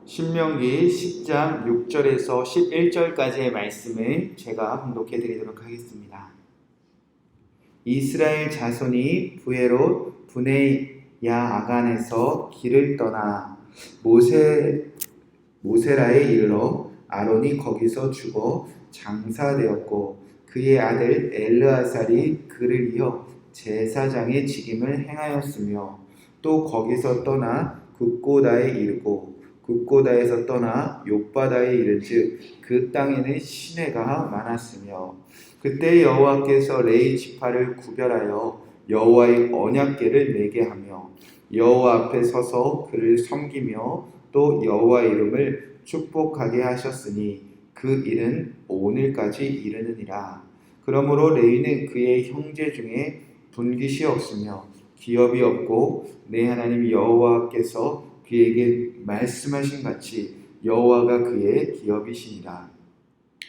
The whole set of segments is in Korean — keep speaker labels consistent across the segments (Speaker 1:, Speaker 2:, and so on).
Speaker 1: 신명기 10장 6절에서 11절까지의 말씀을 제가 봉독해 드리도록 하겠습니다. 이스라엘 자손이 부에롯 브네야 아간에서 길을 떠나 모세라에 이르러 아론이 거기서 죽어 장사되었고 그의 아들 엘르아살이 그를 이어 제사장의 직임을 행하였으며 또 거기서 떠나 굽고다에 이르고 굽고다에서 떠나 욥바다에 이른즉 그 땅에는 시내가 많았으며 그때 여호와께서 레위 지파를 구별하여 여호와의 언약궤를 매게 하며 여호와 앞에 서서 그를 섬기며 또 여호와의 이름을 축복하게 하셨으니 그 일은 오늘까지 이르느니라. 그러므로 레위는 그의 형제 중에 분깃이 없으며 기업이 없고 내 하나님 여호와께서 그에게 말씀하신 같이 여호와가 그의 기업이시니라.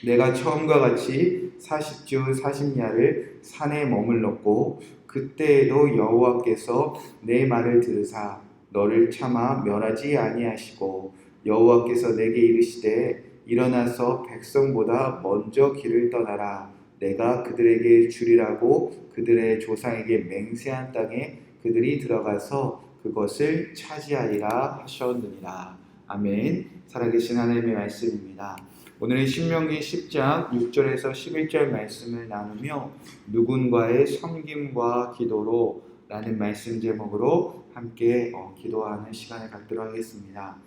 Speaker 1: 내가 처음과 같이 40주 40야를 산에 머물렀고 그때에도 여호와께서 내 말을 들으사 너를 차마 멸하지 아니하시고 여호와께서 내게 이르시되 일어나서 백성보다 먼저 길을 떠나라. 내가 그들에게 주리라고 그들의 조상에게 맹세한 땅에 그들이 들어가서 그것을 차지하리라 하셨느니라. 아멘. 살아계신 하나님의 말씀입니다. 오늘은 신명기 10장 6절에서 11절 말씀을 나누며 누군가의 섬김과 기도로 라는 말씀 제목으로 함께 기도하는 시간을 갖도록 하겠습니다.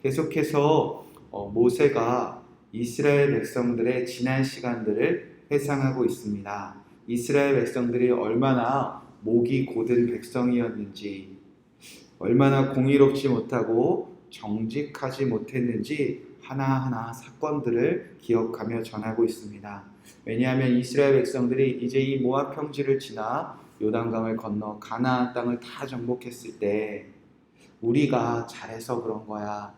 Speaker 1: 계속해서 모세가 이스라엘 백성들의 지난 시간들을 회상하고 있습니다. 이스라엘 백성들이 얼마나 목이 고든 백성이었는지, 얼마나 공의롭지 못하고 정직하지 못했는지 하나하나 사건들을 기억하며 전하고 있습니다. 왜냐하면 이스라엘 백성들이 이제 이 모압 평지를 지나 요단강을 건너 가나안 땅을 다 정복했을 때 우리가 잘해서 그런 거야.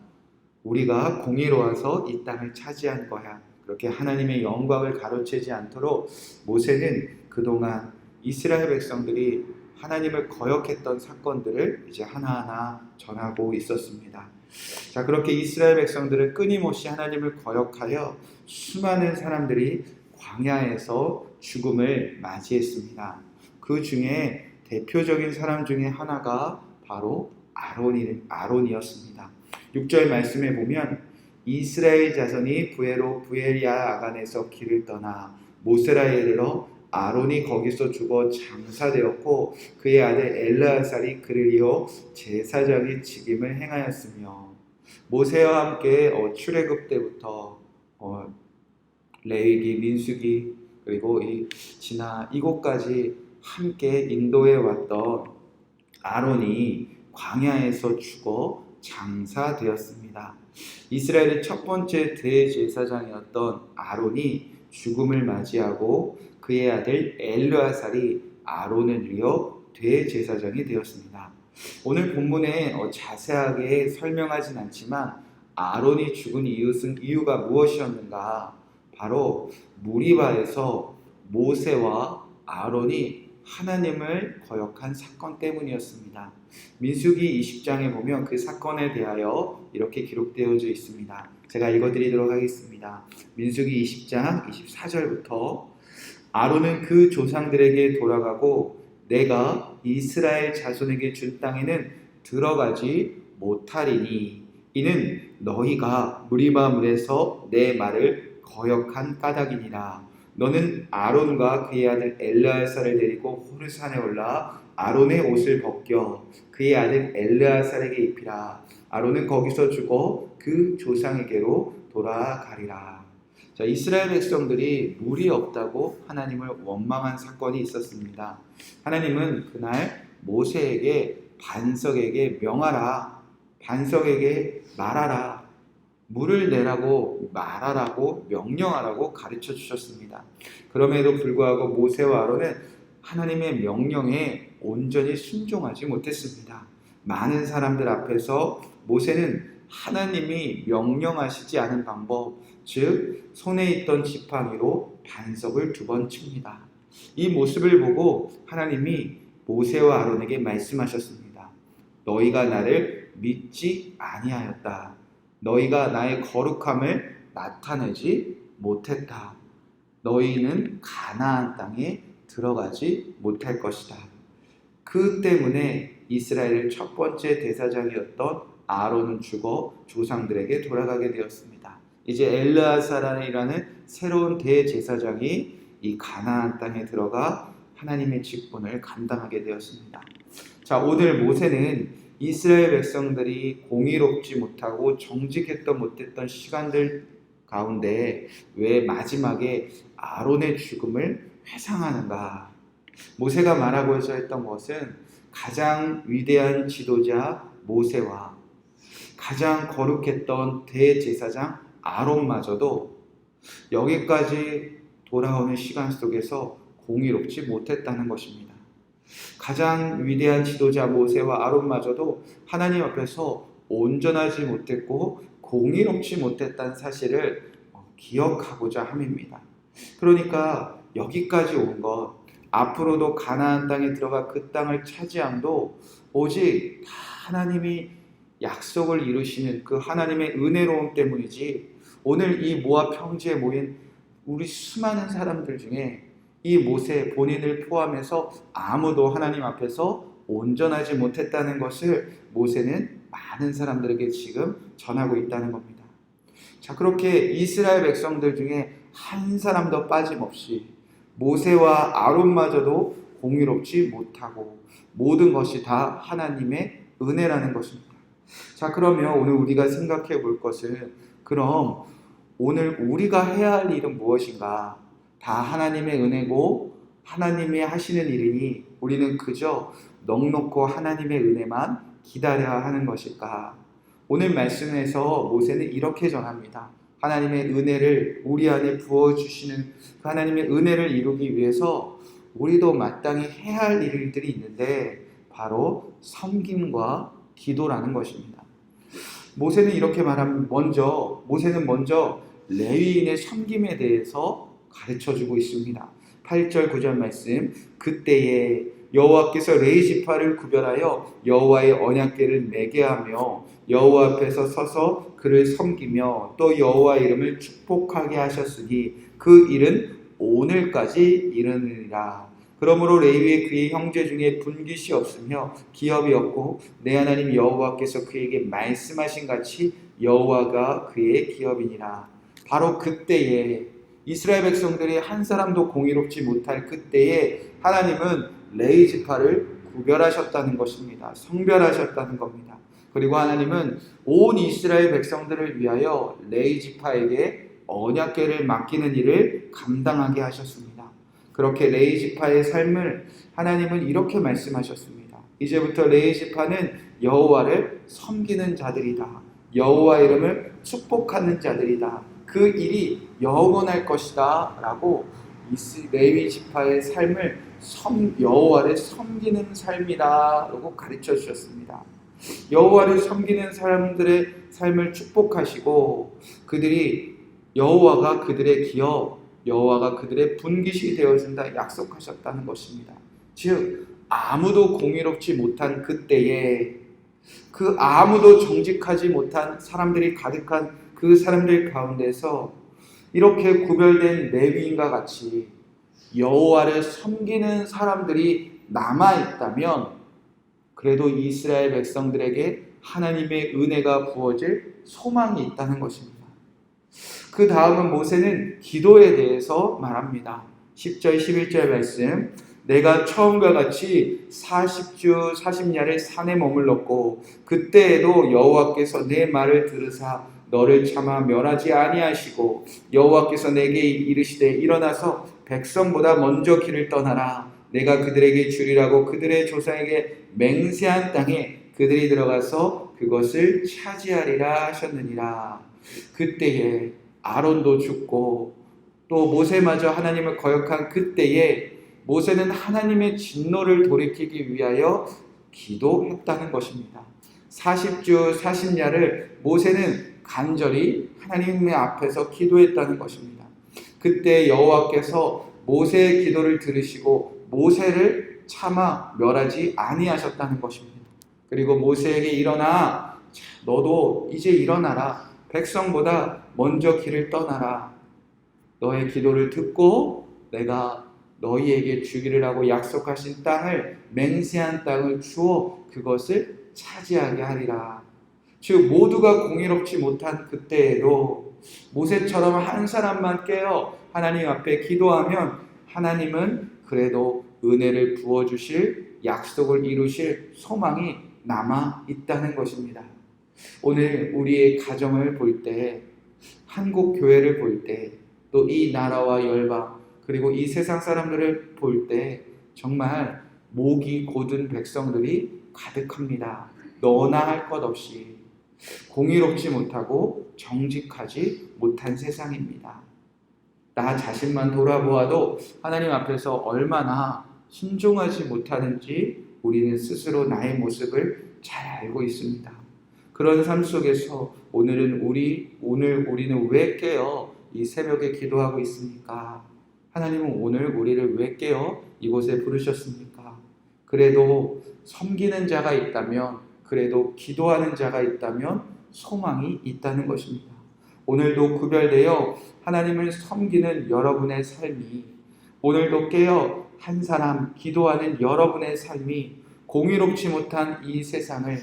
Speaker 1: 우리가 공의로워서 이 땅을 차지한 거야. 그렇게 하나님의 영광을 가로채지 않도록 모세는 그동안 이스라엘 백성들이 하나님을 거역했던 사건들을 이제 하나하나 전하고 있었습니다. 자, 그렇게 이스라엘 백성들은 끊임없이 하나님을 거역하여 수많은 사람들이 광야에서 죽음을 맞이했습니다. 그 중에 대표적인 사람 중에 하나가 바로 아론이었습니다. 6절 말씀에 보면 이스라엘 자손이 부엘야 아간에서 길을 떠나 모세라에 이르러 아론이 거기서 죽어 장사되었고 그의 아들 엘르아살이 그를 이어 제사장의 직임을 행하였으며 모세와 함께 출애굽 때부터 레위기, 민수기 그리고 지나 이곳까지 함께 인도해 왔던 아론이 광야에서 죽어 장사되었습니다. 이스라엘의 첫 번째 대제사장이었던 아론이 죽음을 맞이하고 그의 아들 엘르아살이 아론을 이어 대제사장이 되었습니다. 오늘 본문에 자세하게 설명하진 않지만 아론이 죽은 이유가 무엇이었는가? 바로 무리바에서 모세와 아론이 하나님을 거역한 사건 때문이었습니다. 민수기 20장에 보면 그 사건에 대하여 이렇게 기록되어져 있습니다. 제가 읽어드리도록 하겠습니다. 민수기 20장 24절부터 아론은 그 조상들에게 돌아가고 내가 이스라엘 자손에게 준 땅에는 들어가지 못하리니 이는 너희가 무리바 물에서 내 말을 거역한 까닭이니라. 너는 아론과 그의 아들 엘르아살을 데리고 호르산에 올라 아론의 옷을 벗겨 그의 아들 엘르아살에게 입히라. 아론은 거기서 죽어 그 조상에게로 돌아가리라. 자, 이스라엘 백성들이 물이 없다고 하나님을 원망한 사건이 있었습니다. 하나님은 그날 모세에게 반석에게 명하라, 반석에게 말하라, 물을 내라고 말하라고 명령하라고 가르쳐 주셨습니다. 그럼에도 불구하고 모세와 아론은 하나님의 명령에 온전히 순종하지 못했습니다. 많은 사람들 앞에서 모세는 하나님이 명령하시지 않은 방법, 즉 손에 있던 지팡이로 반석을 2번 칩니다. 이 모습을 보고 하나님이 모세와 아론에게 말씀하셨습니다. 너희가 나를 믿지 아니하였다. 너희가 나의 거룩함을 나타내지 못했다. 너희는 가나안 땅에 들어가지 못할 것이다. 그 때문에 이스라엘의 첫 번째 대사장이었던 아론은 죽어 조상들에게 돌아가게 되었습니다. 이제 엘르아사라는 새로운 대제사장이 이 가나안 땅에 들어가 하나님의 직분을 감당하게 되었습니다. 자, 오늘 모세는 이스라엘 백성들이 공의롭지 못하고 정직했던 못했던 시간들 가운데 왜 마지막에 아론의 죽음을 회상하는가? 모세가 말하고자 했던 것은 가장 위대한 지도자 모세와 가장 거룩했던 대제사장 아론마저도 여기까지 돌아오는 시간 속에서 공의롭지 못했다는 것입니다. 가장 위대한 지도자 모세와 아론마저도 하나님 앞에서 온전하지 못했고 공의롭지 못했다는 사실을 기억하고자 함입니다. 그러니까 여기까지 온 것, 앞으로도 가나안 땅에 들어가 그 땅을 차지함도 오직 다 하나님이 약속을 이루시는 그 하나님의 은혜로움 때문이지, 오늘 이 모압 평지에 모인 우리 수많은 사람들 중에 이 모세 본인을 포함해서 아무도 하나님 앞에서 온전하지 못했다는 것을 모세는 많은 사람들에게 지금 전하고 있다는 겁니다. 자, 그렇게 이스라엘 백성들 중에 한 사람도 빠짐없이 모세와 아론마저도 공의롭지 못하고 모든 것이 다 하나님의 은혜라는 것입니다. 자, 그러면 오늘 우리가 생각해 볼 것은, 그럼 오늘 우리가 해야 할 일은 무엇인가? 다 하나님의 은혜고 하나님이 하시는 일이니 우리는 그저 넉넉고 하나님의 은혜만 기다려야 하는 것일까? 오늘 말씀에서 모세는 이렇게 전합니다. 하나님의 은혜를 우리 안에 부어주시는 그 하나님의 은혜를 이루기 위해서 우리도 마땅히 해야 할 일들이 있는데 바로 섬김과 기도라는 것입니다. 모세는 이렇게 말하면 모세는 먼저 레위인의 섬김에 대해서 가르쳐주고 있습니다. 8절 9절 말씀, 그때에 여호와께서 레위 지파를 구별하여 여호와의 언약궤를 매게 하며 여호와 앞에서 서서 그를 섬기며 또 여호와 이름을 축복하게 하셨으니 그 일은 오늘까지 이르느니라. 그러므로 레위의 그의 형제 중에 분깃이 없으며 기업이 없고 내 하나님 여호와께서 그에게 말씀하신 같이 여호와가 그의 기업이니라. 바로 그때에 이스라엘 백성들이 한 사람도 공의롭지 못할 그때에 하나님은 레위 지파를 구별하셨다는 것입니다. 성별하셨다는 겁니다. 그리고 하나님은 온 이스라엘 백성들을 위하여 레위 지파에게 언약궤를 맡기는 일을 감당하게 하셨습니다. 그렇게 레위 지파의 삶을 하나님은 이렇게 말씀하셨습니다. 이제부터 레위 지파는 여호와를 섬기는 자들이다. 여호와 이름을 축복하는 자들이다. 그 일이 영원할 것이다 라고 레위 지파의 삶을 여호와를 섬기는 삶이다 라고 가르쳐 주셨습니다. 여호와를 섬기는 사람들의 삶을 축복하시고 그들이 여호와가 그들의 기업, 여호와가 그들의 분깃이 되어준다 약속하셨다는 것입니다. 즉 아무도 공의롭지 못한 그때에 그 아무도 정직하지 못한 사람들이 가득한 그 사람들 가운데서 이렇게 구별된 레위인과 같이 여호와를 섬기는 사람들이 남아있다면 그래도 이스라엘 백성들에게 하나님의 은혜가 부어질 소망이 있다는 것입니다. 그 다음은 모세는 기도에 대해서 말합니다. 10절 11절 말씀, 내가 처음과 같이 40주 40야를 산에 머물렀고 그때에도 여호와께서 내 말을 들으사 너를 차마 멸하지 아니하시고 여호와께서 내게 이르시되 일어나서 백성보다 먼저 길을 떠나라. 내가 그들에게 주리라고 그들의 조상에게 맹세한 땅에 그들이 들어가서 그것을 차지하리라 하셨느니라. 그때에 아론도 죽고 또 모세마저 하나님을 거역한 그때에 모세는 하나님의 진노를 돌이키기 위하여 기도했다는 것입니다. 40주 40야를 모세는 간절히 하나님의 앞에서 기도했다는 것입니다. 그때 여호와께서 모세의 기도를 들으시고 모세를 차마 멸하지 아니하셨다는 것입니다. 그리고 모세에게 일어나 너도 이제 일어나라. 백성보다 먼저 길을 떠나라. 너의 기도를 듣고 내가 너희에게 주기를 하고 약속하신 땅을, 맹세한 땅을 주어 그것을 차지하게 하리라. 즉 모두가 공의롭지 못한 그때에도 모세처럼 한 사람만 깨어 하나님 앞에 기도하면 하나님은 그래도 은혜를 부어주실, 약속을 이루실 소망이 남아 있다는 것입니다. 오늘 우리의 가정을 볼 때, 한국 교회를 볼 때, 또 이 나라와 열방, 그리고 이 세상 사람들을 볼 때 정말 목이 곧은 백성들이 가득합니다. 너나 할 것 없이 공의롭지 못하고 정직하지 못한 세상입니다. 나 자신만 돌아보아도 하나님 앞에서 얼마나 순종하지 못하는지 우리는 스스로 나의 모습을 잘 알고 있습니다. 그런 삶 속에서 오늘 우리는 왜 깨어 이 새벽에 기도하고 있습니까? 하나님은 오늘 우리를 왜 깨어 이곳에 부르셨습니까? 그래도 섬기는 자가 있다면, 그래도 기도하는 자가 있다면 소망이 있다는 것입니다. 오늘도 구별되어 하나님을 섬기는 여러분의 삶이, 오늘도 깨어 한 사람 기도하는 여러분의 삶이 공의롭지 못한 이 세상을,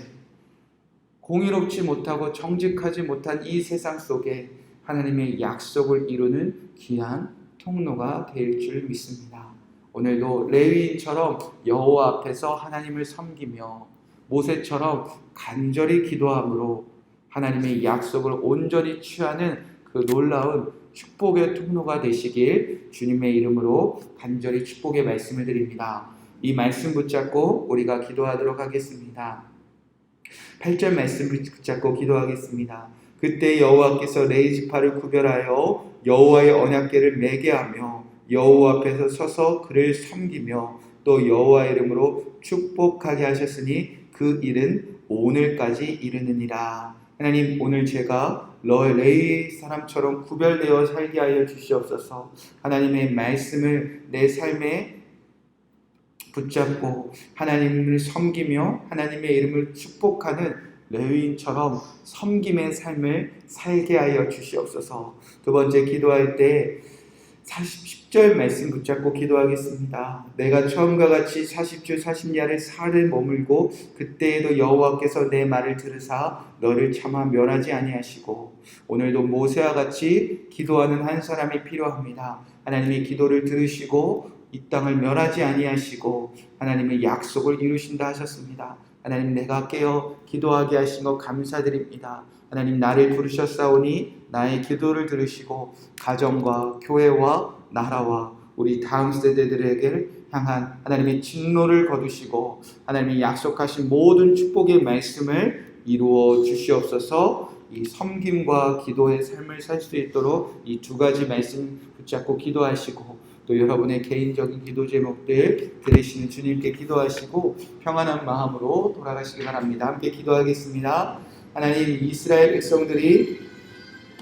Speaker 1: 공의롭지 못하고 정직하지 못한 이 세상 속에 하나님의 약속을 이루는 귀한 통로가 될 줄 믿습니다. 오늘도 레위인처럼 여호와 앞에서 하나님을 섬기며 모세처럼 간절히 기도함으로 하나님의 약속을 온전히 취하는 그 놀라운 축복의 통로가 되시길 주님의 이름으로 간절히 축복의 말씀을 드립니다. 이 말씀 붙잡고 우리가 기도하도록 하겠습니다. 8절 말씀 붙잡고 기도하겠습니다. 그때 여호와께서 레위 지파를 구별하여 여호와의 언약궤를 매게 하며 여호와 앞에서 서서 그를 섬기며 또 여호와 이름으로 축복하게 하셨으니 그 일은 오늘까지 이르느니라. 하나님, 오늘 제가 레위 사람처럼 구별되어 살게 하여 주시옵소서. 하나님의 말씀을 내 삶에 붙잡고 하나님을 섬기며 하나님의 이름을 축복하는 레위인처럼 섬김의 삶을 살게 하여 주시옵소서. 두 번째, 기도할 때 10절 말씀 붙잡고 기도하겠습니다. 내가 처음과 같이 40주 40야를 살을 머물고 그때에도 여호와께서 내 말을 들으사 너를 차마 멸하지 아니하시고, 오늘도 모세와 같이 기도하는 한 사람이 필요합니다. 하나님의 기도를 들으시고 이 땅을 멸하지 아니하시고 하나님의 약속을 이루신다 하셨습니다. 하나님, 내가 깨어 기도하게 하신 것 감사드립니다. 하나님, 나를 부르셨사오니 나의 기도를 들으시고 가정과 교회와 나라와 우리 다음 세대들에게 향한 하나님의 진노를 거두시고 하나님이 약속하신 모든 축복의 말씀을 이루어 주시옵소서. 이 섬김과 기도의 삶을 살 수 있도록 이 두 가지 말씀 붙잡고 기도하시고, 또 여러분의 개인적인 기도 제목들 들으시는 주님께 기도하시고 평안한 마음으로 돌아가시기 바랍니다. 함께 기도하겠습니다. 하나님, 이스라엘 백성들이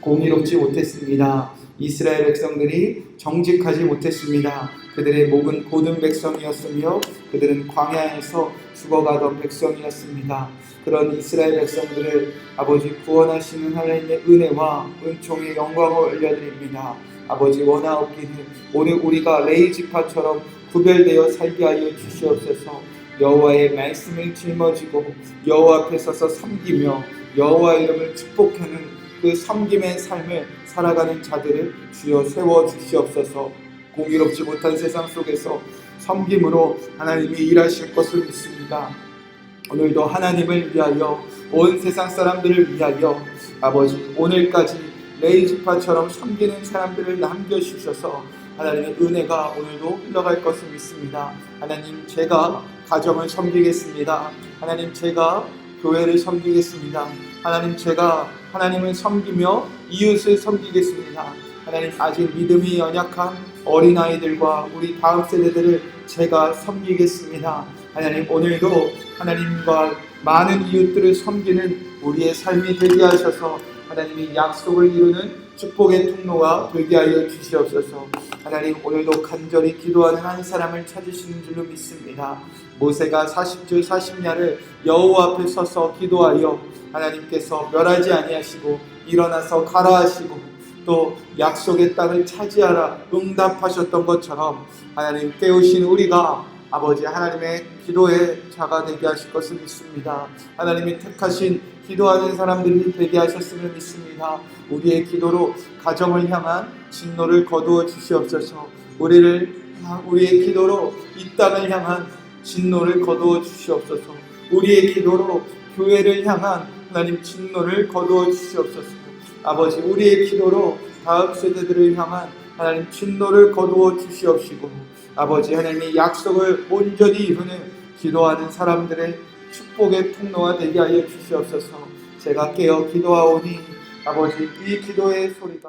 Speaker 1: 공의롭지 못했습니다. 이스라엘 백성들이 정직하지 못했습니다. 그들의 목은 곧은 백성이었으며 그들은 광야에서 죽어가던 백성이었습니다. 그런 이스라엘 백성들을 아버지 구원하시는 하나님의 은혜와 은총의 영광을 올려드립니다. 아버지, 원하옵기는 오늘 우리가 레위 지파처럼 구별되어 살게 하여 주시옵소서. 여호와의 말씀을 짊어지고 여호와 앞에 서서 섬기며 여호와 이름을 축복하는 그 섬김의 삶을 살아가는 자들을 주여 세워 주시옵소서. 공의롭지 못한 세상 속에서 섬김으로 하나님이 일하실 것을 믿습니다. 오늘도 하나님을 위하여, 온 세상 사람들을 위하여 아버지, 오늘까지 레위 지파처럼 섬기는 사람들을 남겨주셔서 하나님의 은혜가 오늘도 흘러갈 것을 믿습니다. 하나님, 제가 가정을 섬기겠습니다. 하나님, 제가 교회를 섬기겠습니다. 하나님, 제가 하나님을 섬기며 이웃을 섬기겠습니다. 하나님, 아직 믿음이 연약한 어린아이들과 우리 다음 세대들을 제가 섬기겠습니다. 하나님, 오늘도 하나님과 많은 이웃들을 섬기는 우리의 삶이 되게 하셔서 하나님이 약속을 이루는 축복의 통로가 되게 하여 주시옵소서. 하나님, 오늘도 간절히 기도하는 한 사람을 찾으시는 줄로 믿습니다. 모세가 40주 40야를 여호와 앞에 서서 기도하여 하나님께서 멸하지 아니하시고 일어나서 가라 하시고 또 약속의 땅을 차지하라 응답하셨던 것처럼 하나님 깨우신 우리가 아버지 하나님의 기도의 자가 되게 하실 것을 믿습니다. 하나님이 택하신 기도하는 사람들이 되게 하셨음을 믿습니다. 우리의 기도로 가정을 향한 진노를 거두어 주시옵소서. 우리의 기도로 이 땅을 향한 진노를 거두어 주시옵소서. 우리의 기도로 교회를 향한 하나님 진노를 거두어 주시옵소서. 아버지, 우리의 기도로 다음 세대들을 향한 하나님 진노를 거두어 주시옵시고 아버지 하나님의 약속을 온전히 이루는 기도하는 사람들의 축복의 통로가 되게 하여 주시옵소서. 제가 깨어 기도하오니 아버지 이 기도의 소리가